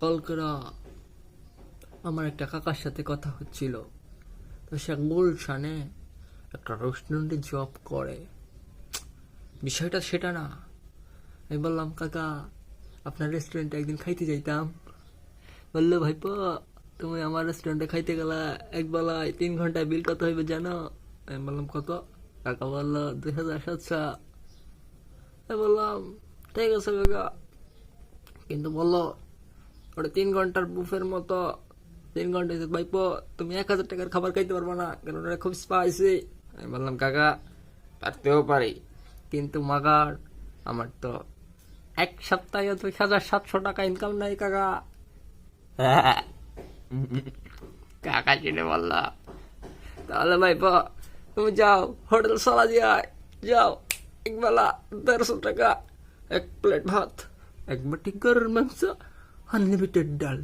Call করা আমার একটা কাকার সাথে কথা হচ্ছিল। তো সে গুলশানে একটা রেস্টুরেন্টে জব করে। বিষয়টা সেটা না। আমি বললাম, কাকা আপনার রেস্টুরেন্টে একদিন খাইতে যাইতাম। বললো, ভাইপো তুমি আমার রেস্টুরেন্টে খাইতে গেলা, এক বেলায় 3 ঘন্টায় বিল কত হইবে জানো? আমি বললাম, কত? কাকা বললো, 2700। আমি বললাম, ঠিক আছে কাকা, কিন্তু বললো ওটা 3 ঘন্টার বুফের মতো। 3 ঘন্টায় ভাইপো তুমি 1000 টাকার খাবার খাইতে পারবো না, কারণ ওটা খুব স্পাইসি। আমি বললাম, কাকা পারতেও পারি, কিন্তু মাগার আমার তো এক সপ্তাহে 2700 টাকা ইনকাম নাই কাকা। কাকা চিনে বললা, তাহলে ভাইপো তুমি যাও হোটেল সালা যায়, যাও একবেলা 1300 টাকা, 1 প্লেট ভাত, 1 বাটি গরুর মাংস, আনলিমিটেড ডাল।